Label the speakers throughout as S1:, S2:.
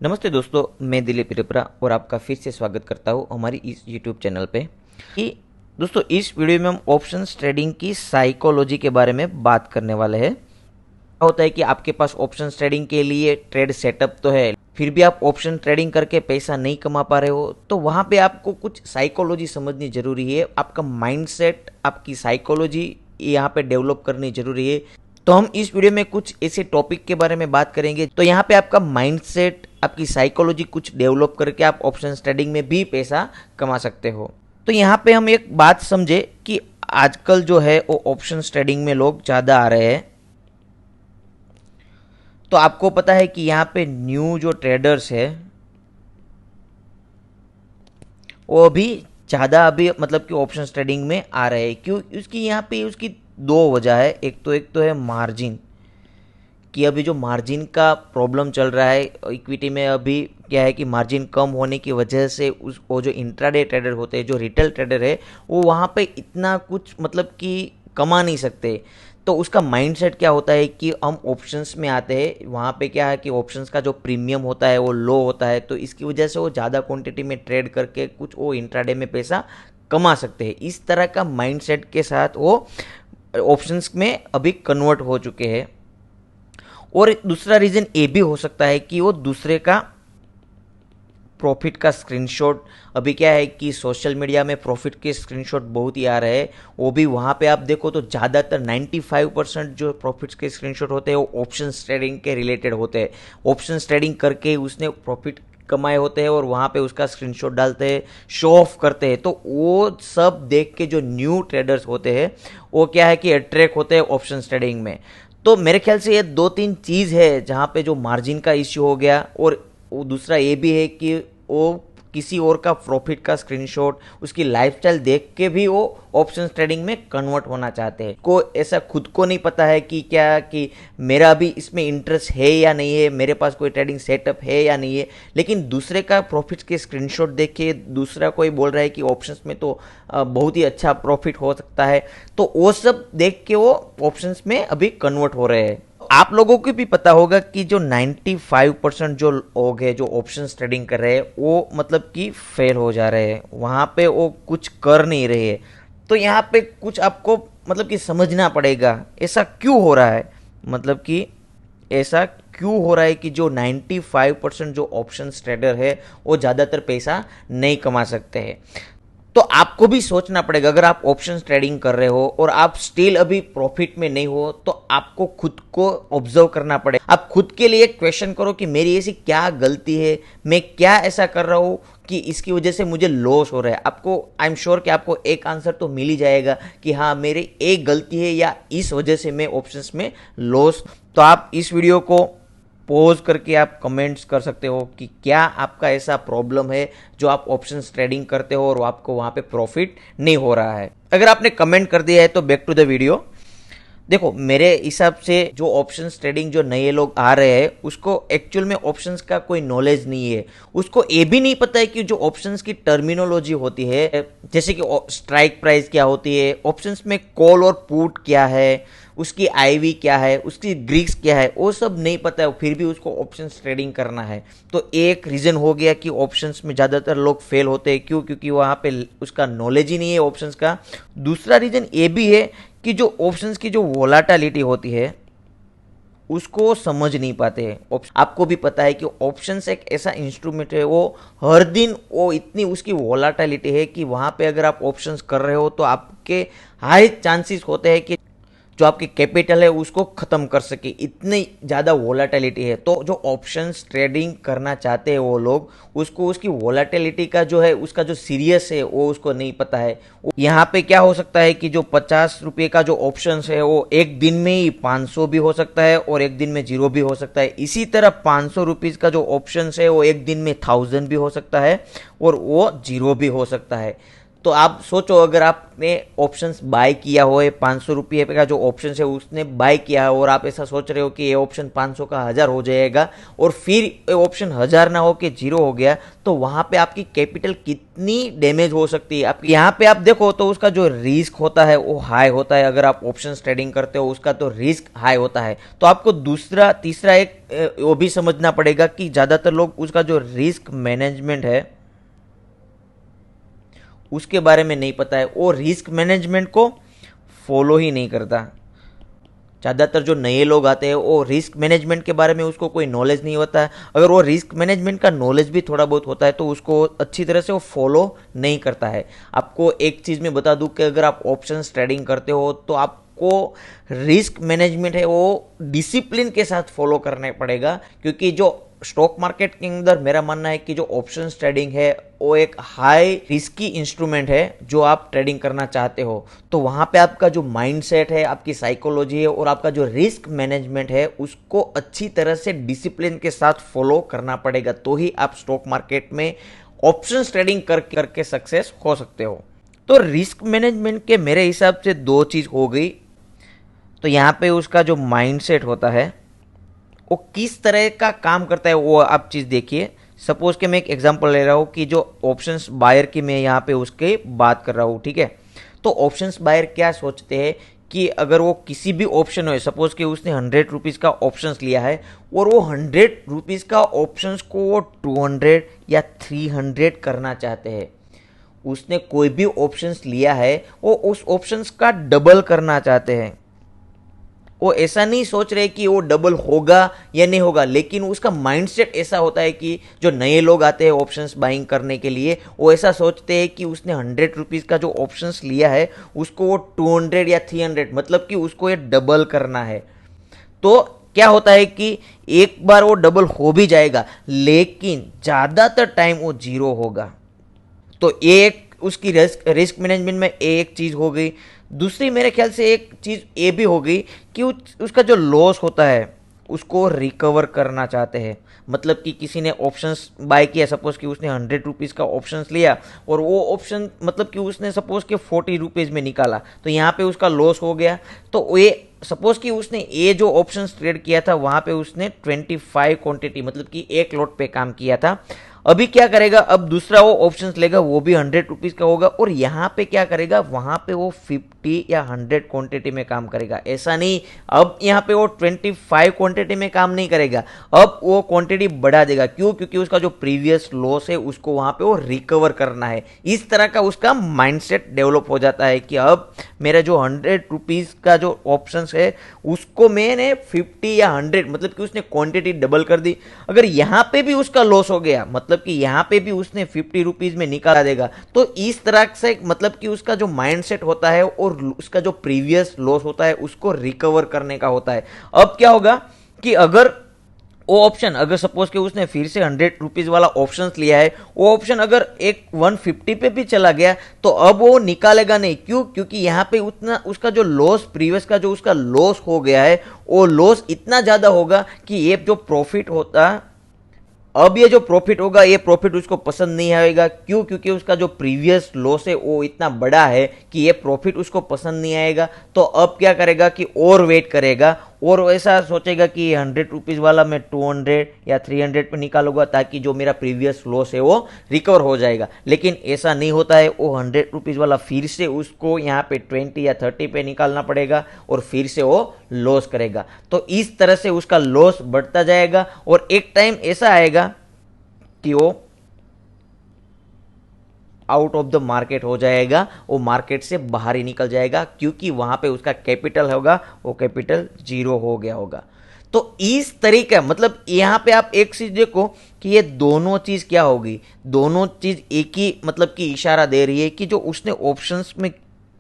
S1: नमस्ते दोस्तों, मैं दिलीप त्रिपुरा और आपका फिर से स्वागत करता हूँ हमारी इस यूट्यूब चैनल पे। कि दोस्तों, इस वीडियो में हम ऑप्शंस ट्रेडिंग की साइकोलॉजी के बारे में बात करने वाले हैं। क्या होता है कि आपके पास ऑप्शंस ट्रेडिंग के लिए ट्रेड सेटअप तो है, फिर भी आप ऑप्शन ट्रेडिंग करके पैसा नहीं कमा पा रहे हो, तो वहाँ पे आपको कुछ साइकोलॉजी समझनी जरूरी है। आपका माइंडसेट, आपकी साइकोलॉजी यहाँ पे डेवलप करनी जरूरी है। तो हम इस वीडियो में कुछ ऐसे टॉपिक के बारे में बात करेंगे, तो यहाँ पे आपका माइंडसेट, आपकी साइकोलॉजी कुछ डेवलप करके आप ऑप्शन ट्रेडिंग में भी पैसा कमा सकते हो। तो यहाँ पे हम एक बात समझे कि आजकल जो है वो ऑप्शन ट्रेडिंग में लोग ज़्यादा आ रहे हैं। तो आपको पता है कि यहाँ पे न्यू जो ट्रेडर्स है वो भी ज़्यादा अभी मतलब कि ऑप्शन ट्रेडिंग में आ रहे हैं। क्यों? उसकी यहाँ पे उसकी दो वजह है। एक तो है मार्जिन, कि अभी जो मार्जिन का प्रॉब्लम चल रहा है इक्विटी में, अभी क्या है कि मार्जिन कम होने की वजह से उस वो जो इंट्राडे ट्रेडर होते हैं, जो रिटेल ट्रेडर है, वो वहाँ पे इतना कुछ मतलब कि कमा नहीं सकते। तो उसका माइंडसेट क्या होता है कि हम ऑप्शंस में आते हैं, वहाँ पे क्या है कि ऑप्शंस का जो प्रीमियम होता है वो लो होता है, तो इसकी वजह से वो ज़्यादा क्वांटिटी में ट्रेड करके कुछ वो इंट्राडे में पैसा कमा सकते हैं। इस तरह का माइंडसेट के साथ वो ऑप्शंस में अभी कन्वर्ट हो चुके हैं। और दूसरा रीज़न ये भी हो सकता है कि वो दूसरे का प्रॉफिट का स्क्रीनशॉट, अभी क्या है कि सोशल मीडिया में प्रॉफिट के स्क्रीनशॉट बहुत ही आ रहे हैं, वो भी वहाँ पे आप देखो तो ज़्यादातर 95% जो प्रॉफिट्स के स्क्रीनशॉट होते हैं वो ऑप्शन ट्रेडिंग के रिलेटेड होते हैं। ऑप्शन ट्रेडिंग करके उसने प्रॉफिट कमाए होते हैं और वहाँ पे उसका स्क्रीनशॉट डालते हैं, शो ऑफ करते हैं। तो वो सब देख के जो न्यू ट्रेडर्स होते हैं वो क्या है कि अट्रैक्ट होते हैं ऑप्शन ट्रेडिंग में। तो मेरे ख्याल से ये दो तीन चीज़ है जहाँ पे जो मार्जिन का इश्यू हो गया, और वो दूसरा ये भी है कि वो किसी और का प्रॉफिट का स्क्रीनशॉट, उसकी लाइफस्टाइल देख के भी वो ऑप्शन ट्रेडिंग में कन्वर्ट होना चाहते हैं। को ऐसा खुद को नहीं पता है कि क्या कि मेरा भी इसमें इंटरेस्ट है या नहीं है, मेरे पास कोई ट्रेडिंग सेटअप है या नहीं है, लेकिन दूसरे का प्रॉफिट के स्क्रीनशॉट देख के दूसरा कोई बोल रहा है कि ऑप्शंस में तो बहुत ही अच्छा प्रॉफिट हो सकता है, तो वो सब देख के वो ऑप्शंस में अभी कन्वर्ट हो रहे हैं। आप लोगों को भी पता होगा कि जो 95% जो लोग हैं जो ऑप्शंस ट्रेडिंग कर रहे हैं वो मतलब कि फेल हो जा रहे हैं, वहाँ पे वो कुछ कर नहीं रहे हैं। तो यहाँ पे कुछ आपको मतलब कि समझना पड़ेगा ऐसा क्यों हो रहा है। मतलब कि ऐसा क्यों हो रहा है कि जो 95% जो ऑप्शंस ट्रेडर है वो ज़्यादातर पैसा नहीं कमा सकते हैं। तो आपको भी सोचना पड़ेगा, अगर आप ऑप्शंस ट्रेडिंग कर रहे हो और आप स्टिल अभी प्रॉफिट में नहीं हो, तो आपको खुद को ऑब्जर्व करना पड़ेगा। आप खुद के लिए क्वेश्चन करो कि मेरी ऐसी क्या गलती है, मैं क्या ऐसा कर रहा हूँ कि इसकी वजह से मुझे लॉस हो रहा है। आपको, आई एम श्योर कि आपको एक आंसर तो मिल ही जाएगा कि हाँ मेरी एक गलती है या इस वजह से मैं ऑप्शंस में लॉस। तो आप इस वीडियो को पॉज करके आप कमेंट्स कर सकते हो कि क्या आपका ऐसा प्रॉब्लम है जो आप ऑप्शंस ट्रेडिंग करते हो और आपको वहाँ पे प्रॉफिट नहीं हो रहा है। अगर आपने कमेंट कर दिया है तो बैक टू द वीडियो। देखो, मेरे हिसाब से जो ऑप्शंस ट्रेडिंग जो नए लोग आ रहे हैं उसको एक्चुअल में ऑप्शंस का कोई नॉलेज नहीं है। उसको ये भी नहीं पता है कि जो ऑप्शंस की टर्मिनोलॉजी होती है, जैसे कि स्ट्राइक प्राइस क्या होती है, ऑप्शंस में कॉल और पुट क्या है, उसकी आईवी क्या है, उसकी ग्रीक्स क्या है, वो सब नहीं पता है, फिर भी उसको ऑप्शंस ट्रेडिंग करना है। तो एक रीज़न हो गया कि ऑप्शंस में ज़्यादातर लोग फेल होते हैं। क्यों? क्योंकि वहाँ पे उसका नॉलेज ही नहीं है ऑप्शंस का। दूसरा रीज़न ये भी है कि जो ऑप्शंस की जो वोलाटिलिटी होती है उसको समझ नहीं पाते हैं। आपको भी पता है कि ऑप्शंस एक ऐसा इंस्ट्रूमेंट है, वो हर दिन वो इतनी उसकी वोलाटिलिटी है कि वहाँ पे अगर आप ऑप्शंस कर रहे हो तो आपके हाई चांसेस होते हैं कि जो आपकी कैपिटल है उसको ख़त्म कर सके, इतनी ज़्यादा वोलाटिलिटी है। तो जो ऑप्शंस ट्रेडिंग करना चाहते हैं वो लोग, उसको उसकी वोलाटिलिटी का जो है उसका जो सीरियस है वो उसको नहीं पता है। यहाँ पे क्या हो सकता है कि जो 50 रुपये का जो ऑप्शंस है वो एक दिन में ही 500 भी हो सकता है और एक दिन में 0 भी हो सकता है। इसी तरह 500 रुपीज़ का जो ऑप्शंस है वो एक दिन में 1000 भी हो सकता है और वो 0 भी हो सकता है। तो आप सोचो, अगर आपने ऑप्शंस बाय किया हो, 500 रुपये का जो ऑप्शन है उसने बाय किया है, और आप ऐसा सोच रहे हो कि ये ऑप्शन 500 का 1000 हो जाएगा, और फिर ये ऑप्शन 1000 ना हो के 0 हो गया, तो वहां पे आपकी कैपिटल कितनी डैमेज हो सकती है। आप यहाँ पे आप देखो तो उसका जो रिस्क होता है वो हाई होता है। अगर आप ऑप्शन ट्रेडिंग करते हो उसका तो रिस्क हाई होता है। तो आपको दूसरा तीसरा एक वो भी समझना पड़ेगा कि ज़्यादातर लोग उसका जो रिस्क मैनेजमेंट है उसके बारे में नहीं पता है, वो रिस्क मैनेजमेंट को फॉलो ही नहीं करता। ज़्यादातर जो नए लोग आते हैं वो रिस्क मैनेजमेंट के बारे में उसको कोई नॉलेज नहीं होता है। अगर वो रिस्क मैनेजमेंट का नॉलेज भी थोड़ा बहुत होता है तो उसको अच्छी तरह से वो फॉलो नहीं करता है। आपको एक चीज़ मैं बता दूं कि अगर आप ऑप्शंस ट्रेडिंग करते हो तो आपको रिस्क मैनेजमेंट है वो डिसिप्लिन के साथ फॉलो करना पड़ेगा, क्योंकि जो स्टॉक मार्केट के अंदर मेरा मानना है कि जो ऑप्शंस ट्रेडिंग है वो एक हाई रिस्की इंस्ट्रूमेंट है जो आप ट्रेडिंग करना चाहते हो। तो वहाँ पे आपका जो माइंडसेट है, आपकी साइकोलॉजी है और आपका जो रिस्क मैनेजमेंट है उसको अच्छी तरह से डिसिप्लिन के साथ फॉलो करना पड़ेगा, तो ही आप स्टॉक मार्केट में ऑप्शंस ट्रेडिंग करके सक्सेस हो सकते हो। तो रिस्क मैनेजमेंट के मेरे हिसाब से दो चीज़ हो गई। तो यहाँ पे उसका जो माइंडसेट होता है वो किस तरह का काम करता है वो आप चीज़ देखिए। सपोज कि मैं एक एग्जांपल ले रहा हूँ कि जो ऑप्शंस बायर की मैं यहाँ पे उसके बात कर रहा हूँ, ठीक है। तो ऑप्शंस बायर क्या सोचते हैं कि अगर वो किसी भी ऑप्शन हो, सपोज कि उसने 100 रुपीज़ का ऑप्शंस लिया है और वो 100 रुपीज़ का ऑप्शंस को वो 200 या 300 करना चाहते हैं। उसने कोई भी ऑप्शंस लिया है वो उस ऑप्शंस का डबल करना चाहते हैं। वो ऐसा नहीं सोच रहे कि वो डबल होगा या नहीं होगा, लेकिन उसका माइंडसेट ऐसा होता है कि जो नए लोग आते हैं ऑप्शंस बाइंग करने के लिए वो ऐसा सोचते हैं कि उसने 100 रुपीज़ का जो ऑप्शंस लिया है उसको वो 200 या 300 मतलब कि उसको ये डबल करना है। तो क्या होता है कि एक बार वो डबल हो भी जाएगा लेकिन ज़्यादातर टाइम वो 0 होगा। तो एक उसकी रिस्क मैनेजमेंट में एक चीज़ हो गई। दूसरी मेरे ख्याल से एक चीज़ ये भी हो गई कि उसका जो लॉस होता है उसको रिकवर करना चाहते हैं। मतलब कि किसी ने ऑप्शंस बाय किया, सपोज कि उसने 100 रुपीज़ का ऑप्शंस लिया और वो ऑप्शन मतलब कि उसने सपोज कि 40 रुपीज़ में निकाला, तो यहाँ पे उसका लॉस हो गया। तो ये सपोज कि उसने ये जो ऑप्शंस ट्रेड किया था वहाँ पे उसने 25 क्वांटिटी मतलब कि एक लॉट पे काम किया था। अभी क्या करेगा, अब दूसरा वो ऑप्शंस लेगा वो भी 100 रुपीज़ का होगा और यहाँ पे क्या करेगा, वहाँ पे वो 50 या 100 क्वांटिटी में काम करेगा। ऐसा नहीं अब यहाँ पे वो 25 क्वांटिटी में काम नहीं करेगा, अब वो क्वांटिटी बढ़ा देगा। क्यों? क्योंकि उसका जो प्रीवियस लॉस है उसको वहाँ पे वो रिकवर करना है। इस तरह का उसका माइंडसेट डेवलप हो जाता है कि अब मेरा जो 100 रुपीज़ का जो ऑप्शन है उसको मैंने 50 या 100 मतलब कि उसने क्वांटिटी डबल कर दी। अगर यहाँ पे भी उसका लॉस हो गया मतलब कि यहाँ पे भी उसने 50 रुपीज़ में निकाला देगा। तो इस तरह से मतलब कि उसका जो माइंडसेट होता है और उसका जो प्रीवियस लॉस होता है उसको रिकवर करने का होता है। अब क्या होगा कि अगर वो ऑप्शन अगर सपोज कि उसने फिर से 100 रुपीज़ वाला ऑप्शन लिया है, वो ऑप्शन अगर एक 150 पे भी चला गया तो अब वो निकालेगा नहीं। क्यों? क्योंकि यहाँ पे उतना उसका जो लॉस प्रीवियस का जो उसका लॉस हो गया है वो लॉस इतना ज़्यादा होगा कि ये जो प्रॉफिट होता अब ये जो प्रॉफिट होगा ये प्रॉफिट उसको पसंद नहीं आएगा। क्यों? क्योंकि उसका जो प्रीवियस लॉस है वो इतना बड़ा है कि ये प्रॉफिट उसको पसंद नहीं आएगा। तो अब क्या करेगा कि और वेट करेगा और ऐसा सोचेगा कि 100 रुपीज़ वाला मैं 200 या 300 पे निकालूंगा ताकि जो मेरा प्रीवियस लॉस है वो रिकवर हो जाएगा। लेकिन ऐसा नहीं होता है, वो 100 रुपीज़ वाला फिर से उसको यहाँ पे 20 या 30 पे निकालना पड़ेगा और फिर से वो लॉस करेगा। तो इस तरह से उसका लॉस बढ़ता जाएगा और एक टाइम ऐसा आएगा कि वो आउट ऑफ द मार्केट हो जाएगा, वो मार्केट से बाहर ही निकल जाएगा क्योंकि वहां पे उसका कैपिटल होगा वो कैपिटल 0 हो गया होगा। तो इस तरीके मतलब यहाँ पे आप एक चीज देखो कि ये दोनों चीज क्या होगी, दोनों चीज एक ही मतलब कि इशारा दे रही है कि जो उसने ऑप्शंस में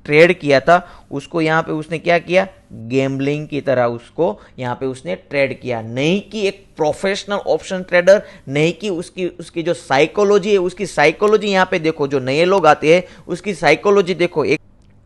S1: ट्रेड किया था उसको यहाँ पे उसने क्या किया, गैम्बलिंग की तरह उसको यहाँ पे उसने ट्रेड किया। नहीं कि एक प्रोफेशनल ऑप्शन ट्रेडर, नहीं कि उसकी उसकी जो साइकोलॉजी है उसकी साइकोलॉजी यहाँ पे देखो, जो नए लोग आते हैं उसकी साइकोलॉजी देखो।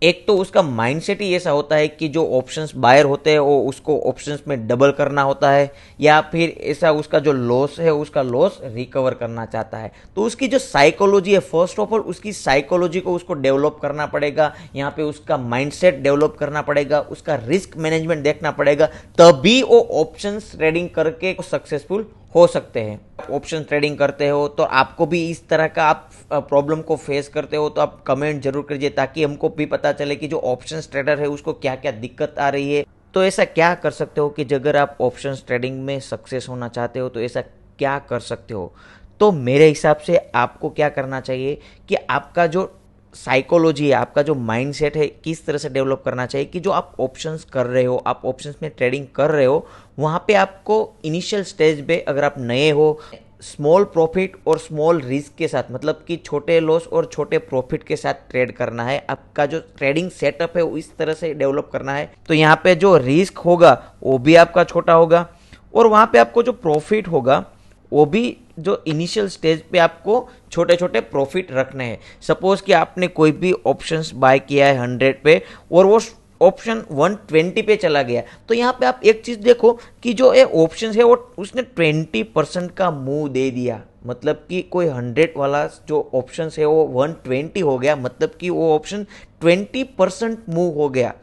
S1: एक तो उसका माइंडसेट ही ऐसा होता है कि जो ऑप्शंस बायर होते हैं वो उसको ऑप्शंस में डबल करना होता है, या फिर ऐसा उसका जो लॉस है उसका लॉस रिकवर करना चाहता है। तो उसकी जो साइकोलॉजी है, फर्स्ट ऑफ ऑल उसकी साइकोलॉजी को उसको डेवलप करना पड़ेगा, यहाँ पे उसका माइंडसेट डेवलप करना पड़ेगा, उसका रिस्क मैनेजमेंट देखना पड़ेगा, तभी वो ऑप्शंस ट्रेडिंग करके सक्सेसफुल हो सकते हैं। ऑप्शन ट्रेडिंग करते हो तो आपको भी इस तरह का आप प्रॉब्लम को फेस करते हो तो आप कमेंट जरूर कीजिए, ताकि हमको भी पता चले कि जो ऑप्शन ट्रेडर है उसको क्या क्या दिक्कत आ रही है। तो ऐसा क्या कर सकते हो कि अगर आप ऑप्शन ट्रेडिंग में सक्सेस होना चाहते हो तो ऐसा क्या कर सकते हो। तो मेरे हिसाब से आपको क्या करना चाहिए कि आपका जो साइकोलॉजी है, आपका जो माइंडसेट है, किस तरह से डेवलप करना चाहिए कि जो आप ऑप्शंस कर रहे हो, आप ऑप्शंस में ट्रेडिंग कर रहे हो, वहाँ पे आपको इनिशियल स्टेज पे अगर आप नए हो, स्मॉल प्रॉफिट और स्मॉल रिस्क के साथ, मतलब कि छोटे लॉस और छोटे प्रॉफिट के साथ ट्रेड करना है। आपका जो ट्रेडिंग सेटअप है वो इस तरह से डेवलप करना है। तो यहाँ पे जो रिस्क होगा वो भी आपका छोटा होगा, और वहाँ पे आपको जो प्रॉफिट होगा वो भी जो इनिशियल स्टेज पे आपको छोटे छोटे प्रॉफिट रखने हैं। सपोज कि आपने कोई भी ऑप्शंस बाय किया है 100 पे और वो ऑप्शन 120 पे चला गया, तो यहाँ पे आप एक चीज़ देखो कि जो ये ऑप्शन है वो उसने 20% का मूव दे दिया। मतलब कि कोई 100 वाला जो ऑप्शन है वो 120 हो गया, मतलब कि वो ऑप्शन 20% मूव हो गया।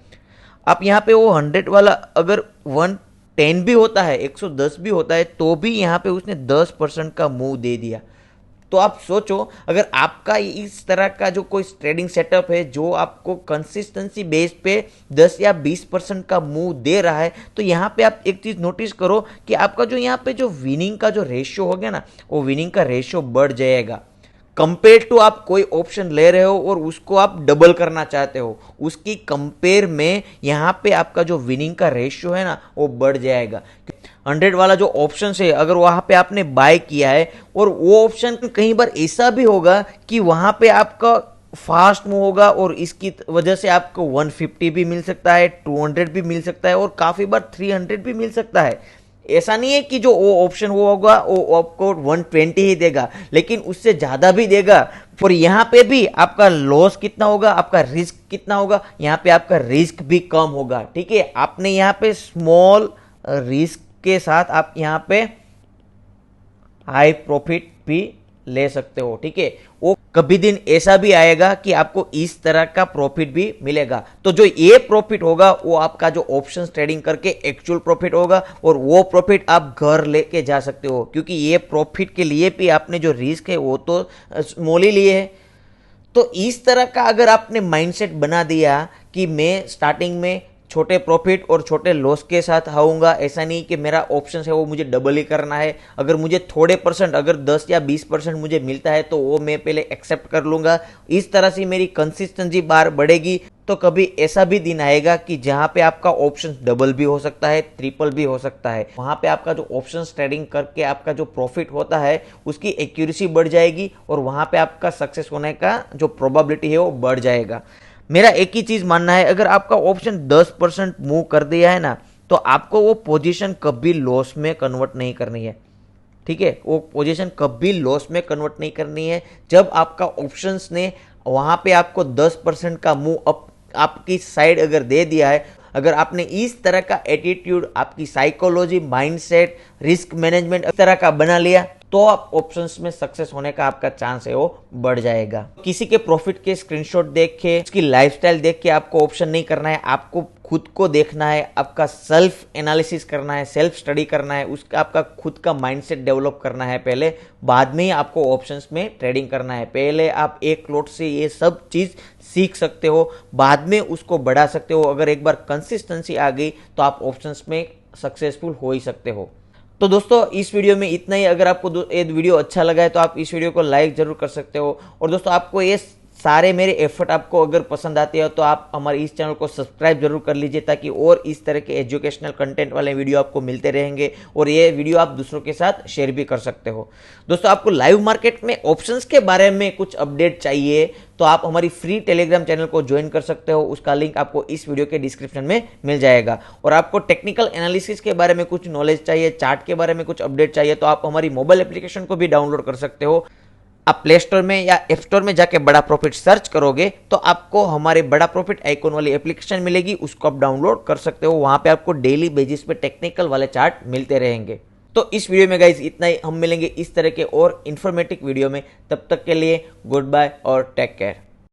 S1: आप यहाँ पे वो 100 वाला अगर 110 भी होता है, 110 भी होता है, तो भी यहाँ पे उसने 10% का मूव दे दिया। तो आप सोचो, अगर आपका इस तरह का जो कोई ट्रेडिंग सेटअप है जो आपको कंसिस्टेंसी बेस पे 10 या 20% का मूव दे रहा है, तो यहाँ पे आप एक चीज़ नोटिस करो कि आपका जो यहाँ पे जो विनिंग का जो रेशियो हो गया ना, वो विनिंग का रेशियो बढ़ जाएगा। कंपेयर टू आप कोई ऑप्शन ले रहे हो और उसको आप डबल करना चाहते हो, उसकी कंपेयर में यहाँ पे आपका जो विनिंग का रेशियो है ना वो बढ़ जाएगा। 100 वाला जो ऑप्शन है अगर वहां पे आपने बाय किया है और वो ऑप्शन कहीं बार ऐसा भी होगा कि वहां पे आपका फास्ट मूव होगा और इसकी वजह से आपको 150 भी मिल सकता है, 200 भी मिल सकता है और काफी बार 300 भी मिल सकता है। ऐसा नहीं है कि जो वो ऑप्शन वो होगा वो आपको 120 ही देगा, लेकिन उससे ज्यादा भी देगा। और यहाँ पे भी आपका लॉस कितना होगा, आपका रिस्क कितना होगा, यहाँ पे आपका रिस्क भी कम होगा। ठीक है, आपने यहाँ पे स्मॉल रिस्क के साथ आप यहाँ पे हाई प्रॉफिट भी ले सकते हो। ठीक है, वो कभी दिन ऐसा भी आएगा कि आपको इस तरह का प्रॉफिट भी मिलेगा। तो जो ये प्रॉफिट होगा वो आपका जो ऑप्शन ट्रेडिंग करके एक्चुअल प्रॉफिट होगा, और वो प्रॉफिट आप घर लेके जा सकते हो, क्योंकि ये प्रॉफिट के लिए भी आपने जो रिस्क है वो तो स्मॉल ही लिए है। तो इस तरह का अगर आपने माइंडसेट बना दिया कि मैं स्टार्टिंग में छोटे प्रॉफिट और छोटे लॉस के साथ आऊँगा, ऐसा नहीं कि मेरा ऑप्शन है वो मुझे डबल ही करना है। अगर मुझे थोड़े परसेंट, अगर 10 या 20% मुझे मिलता है तो वो मैं पहले एक्सेप्ट कर लूँगा। इस तरह से मेरी कंसिस्टेंसी बार बढ़ेगी, तो कभी ऐसा भी दिन आएगा कि जहाँ पे आपका ऑप्शन डबल भी हो सकता है, ट्रिपल भी हो सकता है। वहाँ पे आपका जो ऑप्शन ट्रेडिंग करके आपका जो प्रॉफिट होता है उसकी एक्यूरेसी बढ़ जाएगी, और वहाँ पे आपका सक्सेस होने का जो प्रोबेबिलिटी है वो बढ़ जाएगा। मेरा एक ही चीज मानना है, अगर आपका ऑप्शन 10% मूव कर दिया है ना, तो आपको वो पोजीशन कभी लॉस में कन्वर्ट नहीं करनी है। ठीक है, वो पोजीशन कभी लॉस में कन्वर्ट नहीं करनी है। जब आपका ऑप्शंस ने वहां पे आपको 10% का मूव अप आपकी साइड अगर दे दिया है, अगर आपने इस तरह का एटीट्यूड, आपकी साइकोलॉजी, माइंडसेट, रिस्क मैनेजमेंट इस तरह का बना लिया, तो आप ऑप्शंस में सक्सेस होने का आपका चांस है वो बढ़ जाएगा। किसी के प्रॉफिट के स्क्रीनशॉट देख के, उसकी लाइफस्टाइल देख के आपको ऑप्शन नहीं करना है। आपको खुद को देखना है, आपका सेल्फ एनालिसिस करना है, सेल्फ स्टडी करना है, उसका आपका खुद का माइंडसेट डेवलप करना है पहले, बाद में ही आपको ऑप्शंस में ट्रेडिंग करना है। पहले आप एक लॉट से ये सब चीज़ सीख सकते हो, बाद में उसको बढ़ा सकते हो। अगर एक बार कंसिस्टेंसी आ गई तो आप ऑप्शंस में सक्सेसफुल हो ही सकते हो। तो दोस्तों इस वीडियो में इतना ही। अगर आपको ये वीडियो अच्छा लगा है तो आप इस वीडियो को लाइक जरूर कर सकते हो। और दोस्तों आपको ये सारे मेरे एफर्ट आपको अगर पसंद आते हो तो आप हमारे इस चैनल को सब्सक्राइब जरूर कर लीजिए, ताकि और इस तरह के एजुकेशनल कंटेंट वाले वीडियो आपको मिलते रहेंगे, और ये वीडियो आप दूसरों के साथ शेयर भी कर सकते हो। दोस्तों आपको लाइव मार्केट में ऑप्शंस के बारे में कुछ अपडेट चाहिए तो आप हमारी फ्री टेलीग्राम चैनल को ज्वाइन कर सकते हो, उसका लिंक आपको इस वीडियो के डिस्क्रिप्शन में मिल जाएगा। और आपको टेक्निकल एनालिसिस के बारे में कुछ नॉलेज चाहिए, चार्ट के बारे में कुछ अपडेट चाहिए, तो आप हमारी मोबाइल एप्लीकेशन को भी डाउनलोड कर सकते हो। आप प्ले स्टोर में या ऐप स्टोर में जाके बड़ा प्रॉफिट सर्च करोगे तो आपको हमारे बड़ा प्रॉफिट आइकॉन वाली एप्लीकेशन मिलेगी, उसको आप डाउनलोड कर सकते हो। वहां पे आपको डेली बेसिस पे टेक्निकल वाले चार्ट मिलते रहेंगे। तो इस वीडियो में गाइस इतना ही। हम मिलेंगे इस तरह के और इन्फॉर्मेटिव वीडियो में। तब तक के लिए गुड बाय और टेक केयर।